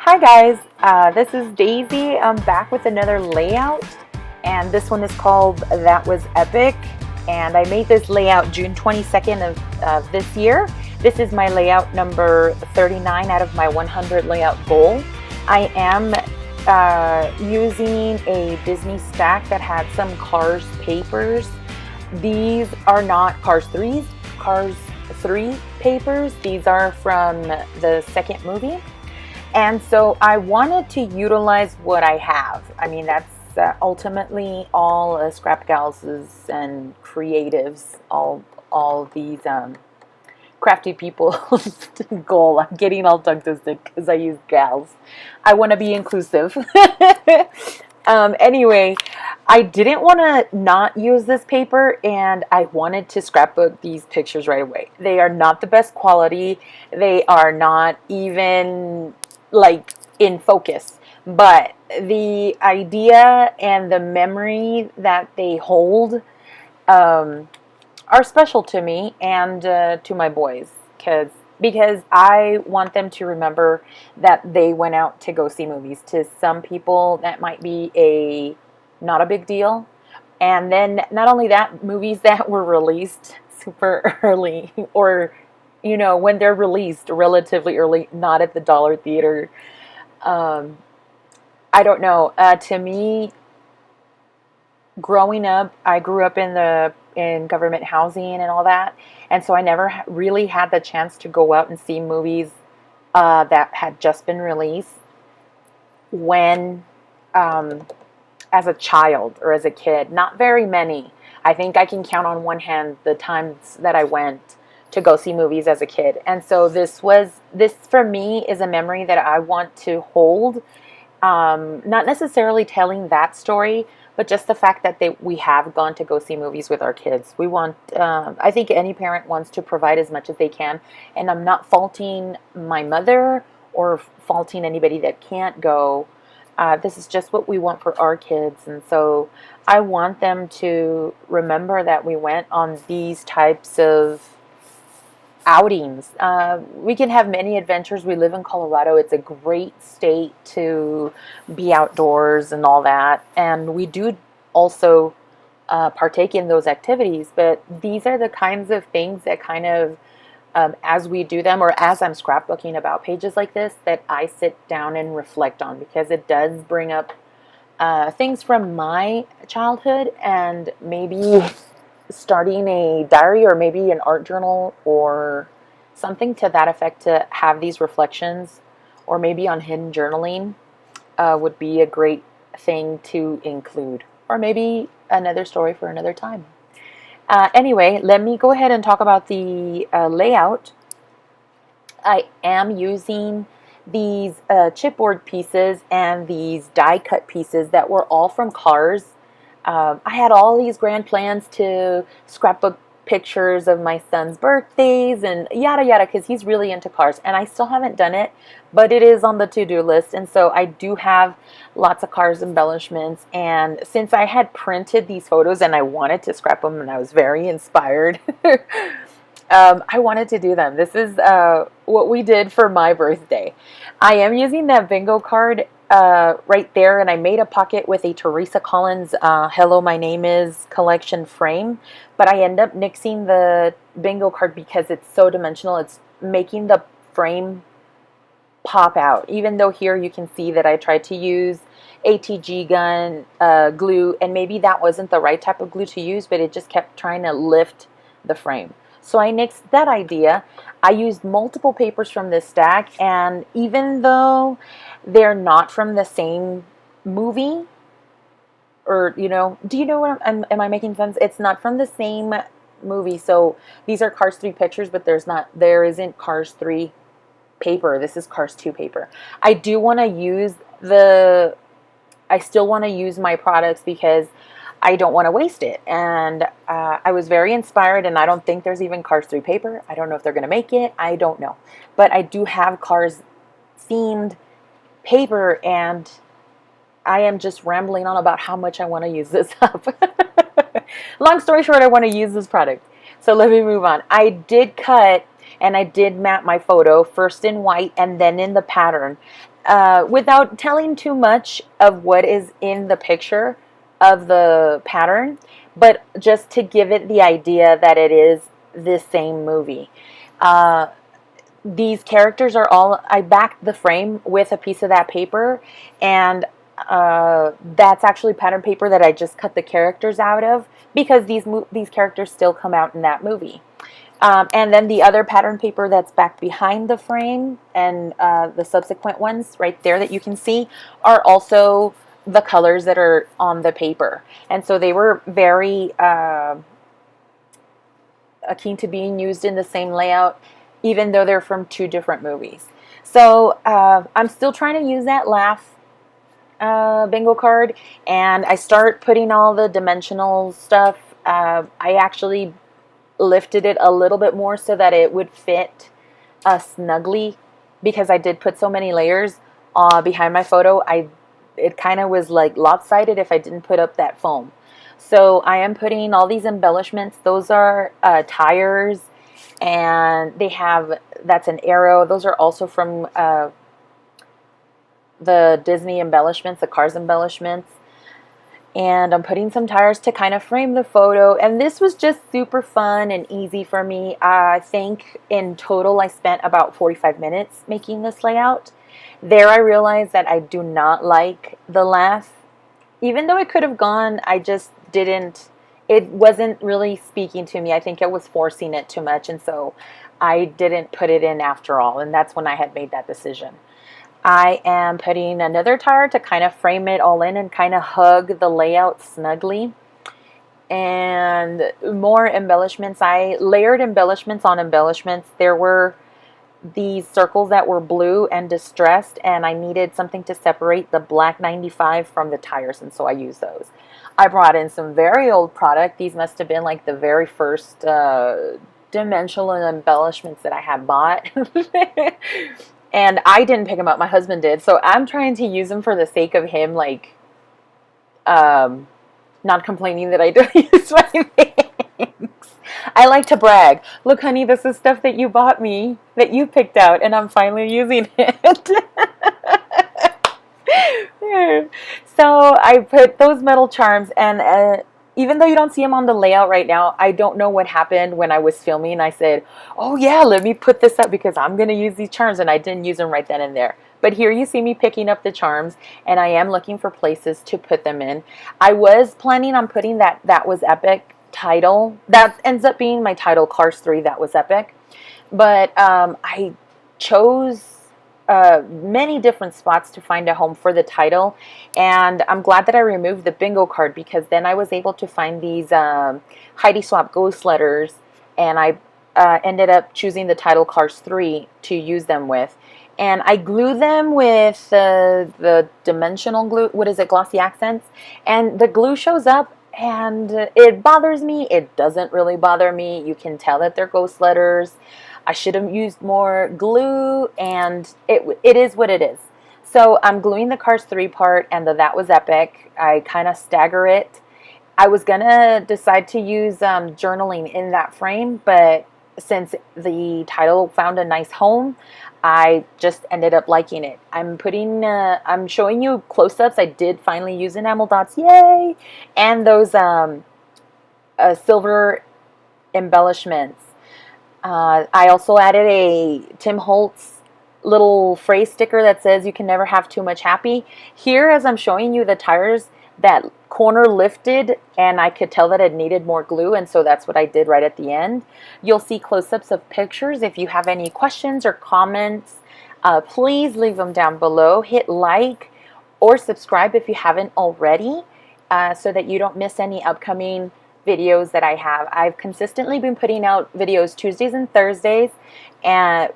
Hi guys, this is Daisy. I'm back with another layout, and this one is called That Was Epic, and I made this layout June 22nd of this year. This is my layout number 39 out of my 100 layout goal. I am using a Disney stack that had some Cars papers. These are not Cars 3 papers. These are from the second movie. And so I wanted to utilize what I have. I mean, that's ultimately all scrap gals and creatives, all these crafty people's goal. I'm getting all tongue twisted because I use gals. I want to be inclusive. Anyway, I didn't want to not use this paper, and I wanted to scrapbook these pictures right away. They are not the best quality. They are not even like in focus, but the idea and the memory that they hold are special to me and to my boys, because I want them to remember that they went out to go see movies. To some people, that might be not a big deal. And then not only that, movies that were released super early, or when they're released relatively early, not at the dollar theater. Um, I don't know. To me, growing up, I grew up in government housing and all that, and so I never really had the chance to go out and see movies that had just been released when, as a child or as a kid. Not very many. I think I can count on one hand the times that I went to go see movies as a kid. And so this for me is a memory that I want to hold. Not necessarily telling that story, but just the fact that we have gone to go see movies with our kids. We want, I think any parent wants to provide as much as they can. And I'm not faulting my mother or faulting anybody that can't go. This is just what we want for our kids. And so I want them to remember that we went on these types of outings. We can have many adventures. We live in Colorado. It's a great state to be outdoors and all that. And we do also partake in those activities. But these are the kinds of things that kind of, as we do them, or as I'm scrapbooking about pages like this, that I sit down and reflect on, because it does bring up things from my childhood, and maybe starting a diary or maybe an art journal or something to that effect, to have these reflections, or maybe on hidden journaling would be a great thing to include, or maybe another story for another time. Anyway, let me go ahead and talk about the layout. I am using these chipboard pieces and these die cut pieces that were all from Cars. I had all these grand plans to scrapbook pictures of my son's birthdays and yada yada, because he's really into Cars, and I still haven't done it, but it is on the to-do list. And so I do have lots of Cars embellishments, and since I had printed these photos and I wanted to scrap them and I was very inspired, I wanted to do them. This is what we did for my birthday. I am using that bingo card right there, and I made a pocket with a Teresa Collins Hello My Name Is collection frame, but I end up nixing the bingo card because it's so dimensional. It's making the frame pop out, even though here you can see that I tried to use ATG gun glue, and maybe that wasn't the right type of glue to use, but it just kept trying to lift the frame. So I nixed that idea. I used multiple papers from this stack, and even though they're not from the same movie, or do you know what am I making sense? It's not from the same movie. So these are Cars 3 pictures, but there isn't Cars 3 paper. This is Cars 2 paper. I do want to use I still want to use my products because I don't want to waste it. And I was very inspired, and I don't think there's even Cars 3 paper. I don't know if they're going to make it. I don't know. But I do have Cars themed paper, and I am just rambling on about how much I want to use this up. Long story short, I want to use this product. So let me move on. I did cut and I did map my photo first in white and then in the pattern, without telling too much of what is in the picture of the pattern, but just to give it the idea that it is the same movie. These characters are all, I backed the frame with a piece of that paper, and that's actually pattern paper that I just cut the characters out of, because these characters still come out in that movie. And then the other pattern paper that's back behind the frame, and the subsequent ones right there that you can see, are also the colors that are on the paper. And so they were very akin to being used in the same layout, even though they're from two different movies. So I'm still trying to use that Laugh bingo card, and I start putting all the dimensional stuff. I actually lifted it a little bit more so that it would fit snugly, because I did put so many layers behind my photo. It kind of was like lopsided if I didn't put up that foam. So I am putting all these embellishments. Those are tires, and they have, that's an arrow. Those are also from the Disney embellishments, the Cars embellishments. And I'm putting some tires to kind of frame the photo. And this was just super fun and easy for me. I think in total I spent about 45 minutes making this layout. There I realized that I do not like the laugh. Even though it could have gone, I just didn't, it wasn't really speaking to me. I think it was forcing it too much, and so I didn't put it in after all, and that's when I had made that decision. I am putting another tire to kind of frame it all in and kind of hug the layout snugly. And more embellishments. I layered embellishments on embellishments. There were these circles that were blue and distressed, and I needed something to separate the black 95 from the tires, and so I used those. I brought in some very old product. These must have been like the very first dimensional embellishments that I had bought. And I didn't pick them up, my husband did. So I'm trying to use them for the sake of him, like, not complaining that I don't use my things. I like to brag. Look, honey, this is stuff that you bought me, that you picked out, and I'm finally using it. So I put those metal charms, and even though you don't see them on the layout right now, I don't know what happened when I was filming. I said, oh yeah, let me put this up because I'm going to use these charms, and I didn't use them right then and there. But here you see me picking up the charms, and I am looking for places to put them in. I was planning on putting that was epic title. That ends up being my title, Cars 3, that was epic. But I chose many different spots to find a home for the title, and I'm glad that I removed the bingo card, because then I was able to find these Heidi Swapp ghost letters, and I ended up choosing the title Cars 3 to use them with. And I glue them with the dimensional glue, what is it, Glossy Accents, and the glue shows up, and it bothers me. It doesn't really bother me. You can tell that they're ghost letters. I should have used more glue, and it is what it is. So I'm gluing the Cars 3 part and the That Was Epic. I kind of stagger it. I was going to decide to use journaling in that frame, but since the title found a nice home, I just ended up liking it. I'm showing you close-ups. I did finally use enamel dots, yay! And those silver embellishments. I also added a Tim Holtz little phrase sticker that says you can never have too much happy. Here, as I'm showing you the tires, that corner lifted, and I could tell that it needed more glue, and so that's what I did right at the end. You'll see close-ups of pictures. If you have any questions or comments, please leave them down below. Hit like or subscribe if you haven't already, so that you don't miss any upcoming videos that I have. I've consistently been putting out videos Tuesdays and Thursdays and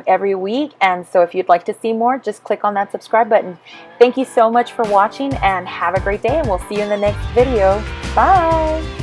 every week, and so if you'd like to see more, just click on that subscribe button. Thank you so much for watching, and have a great day, and we'll see you in the next video. Bye!